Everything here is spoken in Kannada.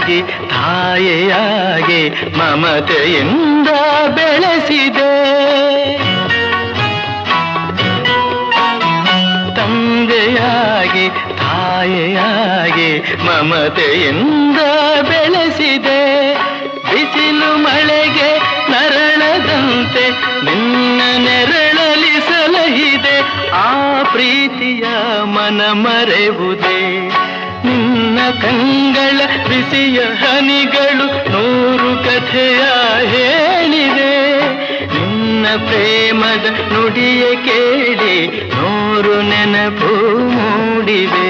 ತಂದೆಯಾಗಿ ತಾಯಿಯಾಗಿ ಮಮತೆಯಿಂದ ಬೆಳೆಸಿದೆ. ತಂದೆಯಾಗಿ ತಾಯಿಯಾಗಿ ಮಮತೆಯಿಂದ ಬೆಳೆಸಿದೆ. ಬಿಸಿಲು ಮಳೆಗೆ ನರಳದಂತೆ ನಿನ್ನ ನೆರಳಲಿ ಸಲಹಿದೆ. ಆ ಪ್ರೀತಿಯ ಮನ ಮರೆವುದೇ. ನಿನ್ನ ಕಂಗಳ ಬಿಸಿಯ ಹನಿಗಳು 100 ಕಥೆಯ ಹೇಳಿವೆ. ನಿನ್ನ ಪ್ರೇಮದ ನುಡಿಯ ಕೇಳಿ 100 ನೆನಪು ಮೂಡಿವೆ.